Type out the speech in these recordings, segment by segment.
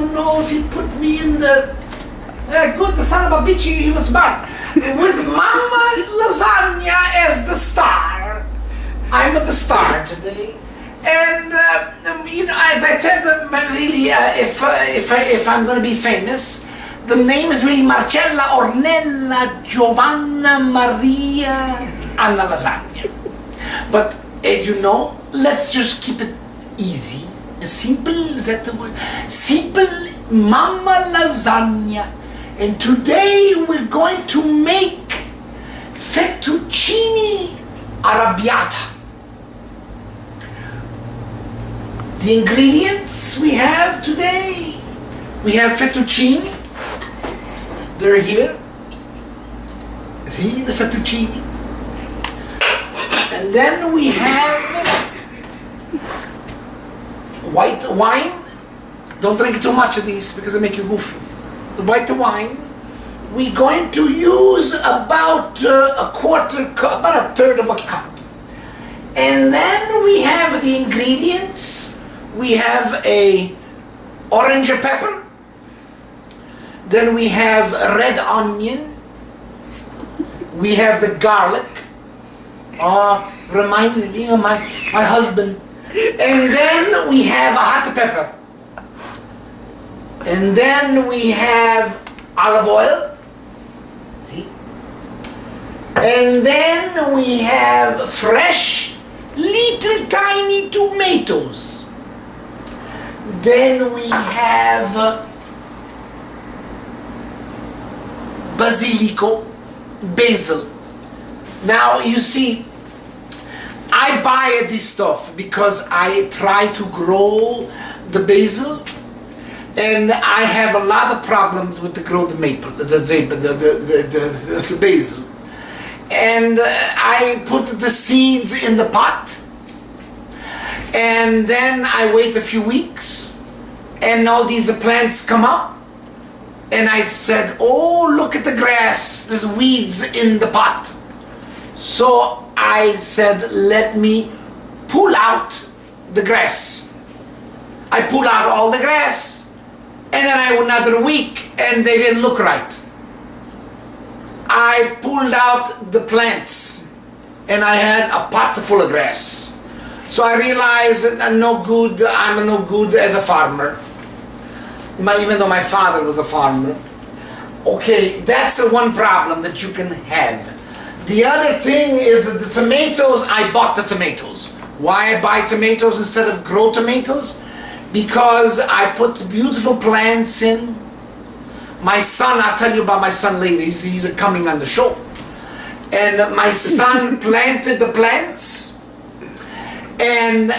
don't know if he put me in the... good, the son of a bitch, he was smart. With Mama Lasagna as the star. I'm the star today. And, you know, as I said, really, if I'm going to be famous, the name is really Marcella Ornella Giovanna Maria Anna Lasagna. But, as you know, let's just keep it easy. Simple, is that the word? Simple Mama Lasagna. And today we're going to make fettuccini arabiatta. The ingredients we have today, we have fettuccini. They're here. See the fettuccine. And then we have white wine. Don't drink too much of these because they make you goofy. White wine. We're going to use about a quarter cup, about a third of a cup. And then we have the ingredients. We have a orange pepper. Then we have red onion. We have the garlic. Reminds me of my husband. And then we have a hot pepper. And then we have olive oil. See? And then we have fresh, little tiny tomatoes. Then we have basil. Now you see, I buy this stuff because I try to grow the basil, and I have a lot of problems with the basil. And I put the seeds in the pot, and then I wait a few weeks, and all these plants come up, and I said, oh, look at the grass, there's weeds in the pot. So I said, let me pull out the grass. I pulled out all the grass, and then I went another week, and they didn't look right. I pulled out the plants, and I had a pot full of grass. So I realized that I'm no good as a farmer. Even though my father was a farmer. Okay, that's the one problem that you can have. The other thing is that the tomatoes, I bought the tomatoes. Why I buy tomatoes instead of grow tomatoes? Because I put beautiful plants in. My son, I'll tell you about my son later, he's coming on the show. And my son planted the plants. And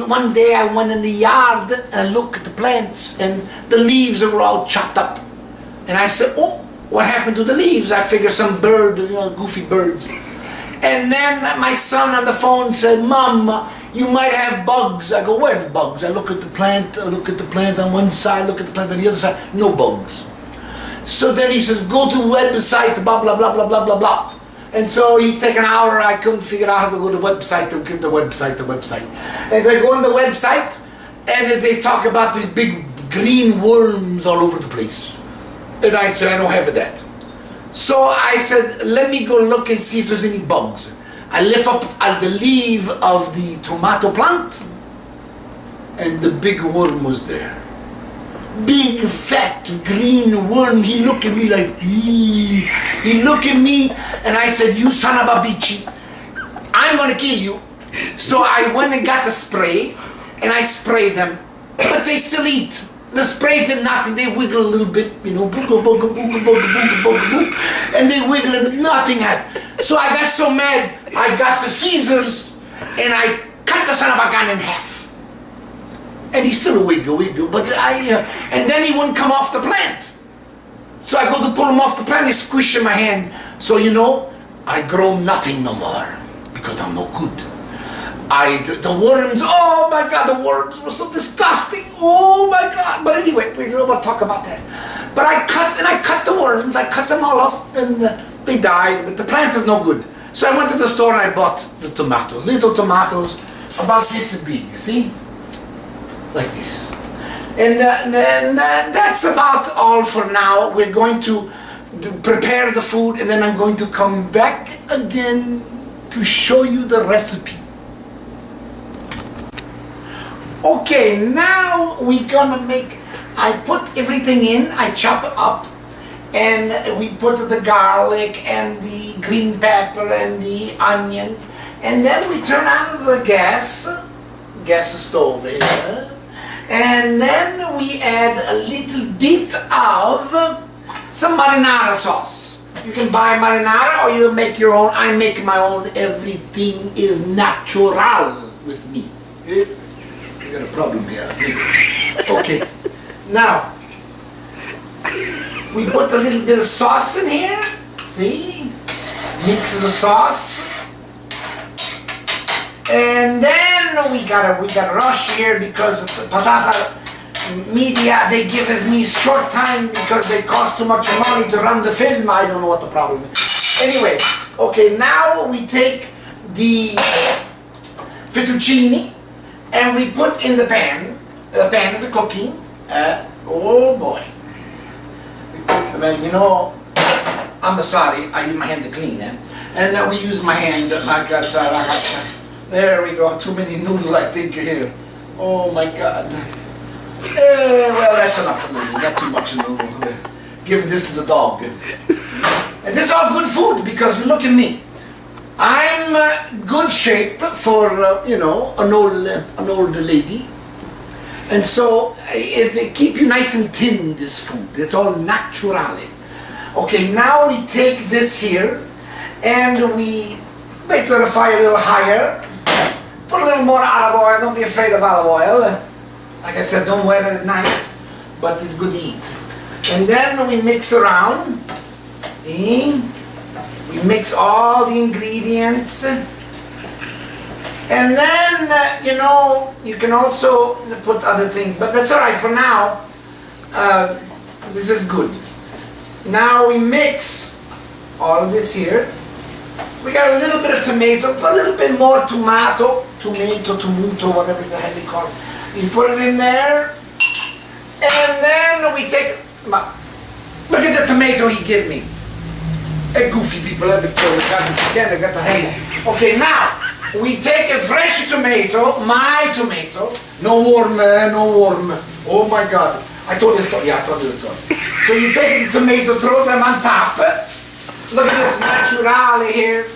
one day I went in the yard and looked at the plants, and the leaves were all chopped up. And I said, oh, what happened to the leaves? I figured some bird, goofy birds. And then my son on the phone said, Mom, you might have bugs. I go, where are the bugs? I look at the plant, on one side, look at the plant on the other side, no bugs. So then he says, go to the website, blah, blah, blah, blah, blah, blah, blah. And so he take an hour, I couldn't figure out how to go to the website, the website. And so I go on the website, and they talk about the big green worms all over the place. And I said, I don't have that. So I said, let me go look and see if there's any bugs. I lift up the leaf of the tomato plant, and the big worm was there. Big, fat, green worm. He looked at me like, he looked at me, and I said, you son of a bitch, I'm going to kill you. So I went and got the spray, and I sprayed them. But they still eat. The spray did nothing. They wiggle a little bit, booga, booga, booga, booga, booga, booga, and they wiggle and nothing happened. So I got so mad, I got the scissors, and I cut the son of a gun in half. And he's still a wiggle, but and then he wouldn't come off the plant. So I go to pull him off the plant, he squished in my hand. So I grow nothing no more, because I'm no good. The worms, oh my God, the worms were so disgusting, oh my God. But anyway, we'll talk about that. But I cut the worms, I cut them all off, and they died, but the plant is no good. So I went to the store and I bought the tomatoes, little tomatoes, about this big, see? Like this. And that's about all for now. We're going to prepare the food, and then I'm going to come back again to show you the recipe. Okay, now we're gonna make, I put everything in, I chop it up, and we put the garlic and the green pepper and the onion, and then we turn on the gas stove here, and then we add a little bit of some marinara sauce. You can buy marinara or you make your own. I make my own. Everything is natural with me. We got a problem here. Okay, now we put a little bit of sauce in here. See, mix the sauce, and then we gotta rush here because the patata media, they give us me short time because they cost too much money to run the film. I don't know what the problem is. Anyway, okay, now we take the fettuccine and we put in the pan. The pan is cooking. Oh boy. We put the pan, you know, I'm sorry, I use my hand to clean it. And we use my hand. There we go, too many noodles I think here. Oh my God. Well, that's enough for noodles, not too much noodle. Give this to the dog. And this is all good food because you look at me. I'm good shape for, you know, an old lady. And so it keep you nice and thin, this food. It's all natural. Okay, now we take this here and we make the fire a little higher. Put a little more olive oil. Don't be afraid of olive oil. Like I said, don't wear it at night, but it's good to eat. And then we mix around. We mix all the ingredients. And then, you know, you can also put other things, but that's all right for now. This is good. Now we mix all of this here. We got a little bit of tomato, a little bit more tomato, whatever the hell you call it. You put it in there, and then we take, look at the tomato he gave me. A goofy people, I got the hang. Okay, now, we take a fresh tomato, my tomato, no worm. Oh my God. I told you the story, yeah, I told you the story. So you take the tomato, throw them on top. Look at this naturale here.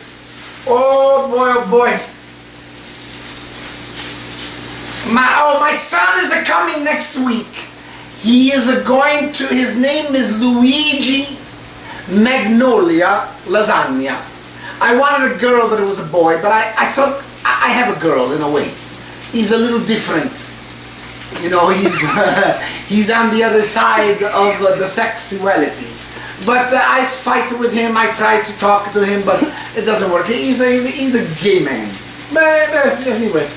Oh boy. My son is coming next week. He is going to, his name is Luigi Magnolia Lasagna. I wanted a girl, but it was a boy, but I thought I have a girl in a way. He's a little different. You know, he's on the other side of the sexuality. But I fight with him, I try to talk to him, but it doesn't work. He's a gay man. But anyway,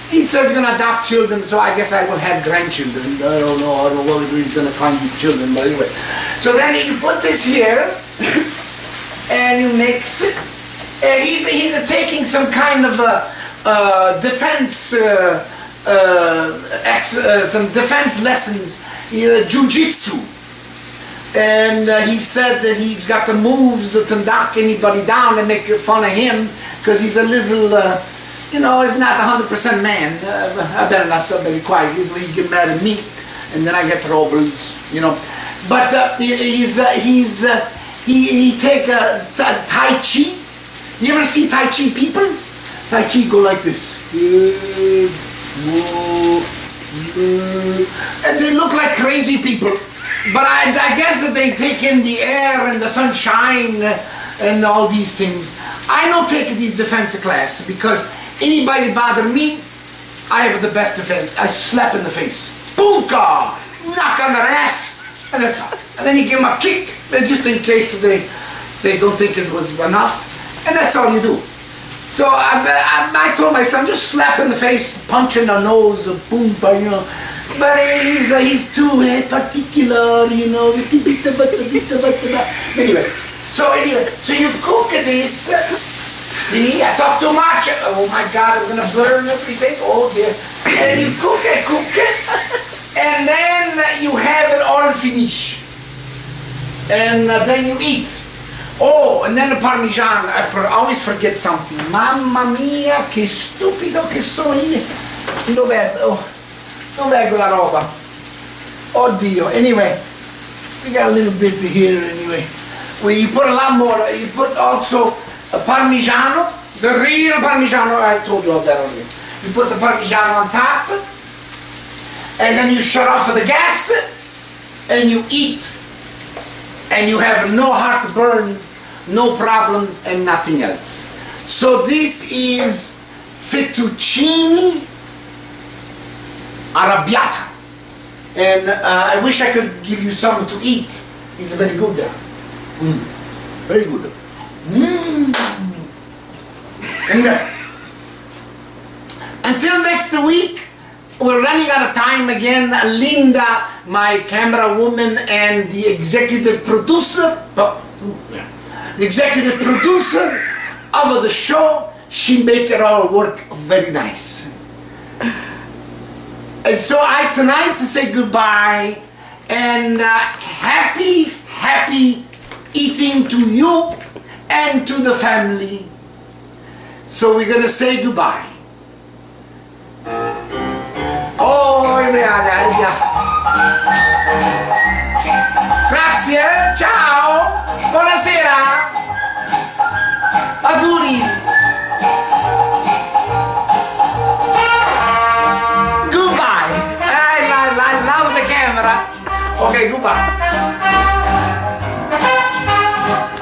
he says he's going to adopt children, so I guess I will have grandchildren. I don't know where he's going to find these children, but anyway. So then you put this here, and you mix it. And he's taking some kind of defense, some defense lessons, jiu-jitsu. And he said that he's got the moves to knock anybody down and make fun of him because he's a little, you know, he's not 100% man. I better not say very quiet. He's when he get mad at me, and then I get troubles, you know. But he take Tai Chi. You ever see Tai Chi people? Tai Chi go like this. And they look like crazy people. But I guess that they take in the air and the sunshine and all these things. I don't take these defense class because anybody bother me, I have the best defense. I slap in the face. Boomka! Knock on their ass! And that's all. And then you give them a kick, just in case they don't think it was enough. And that's all you do. So I told my son, just slap in the face, punch in the nose, boom, you know. But he's too particular, you know. Anyway, so you cook this. See, I talk too much. Oh my God, I'm gonna burn everything. Oh dear. And you cook it. And then you have it all finished. And then you eat. Oh, and then the Parmesan, I always forget something. Mamma mia, che stupido che sono io. Dov'è quella roba? Oddio. Anyway, we got a little bit here anyway. You put a lot more. You put also a Parmigiano, the real Parmigiano, I told you all that already. You put the Parmigiano on top, and then you shut off the gas, and you eat. And you have no heartburn, no problems, and nothing else. So this is fettuccine arabiatta. And I wish I could give you some to eat. It's very good. Very good. And, until next week, we're running out of time again. Linda, my camera woman, and the executive producer, the executive producer of the show, she make it all work very nice. And so I tonight to say goodbye and happy eating to you and to the family. So we're gonna say goodbye. Oh, grazie, ciao, buonasera, auguri, goodbye. I love the camera. Okay, goodbye.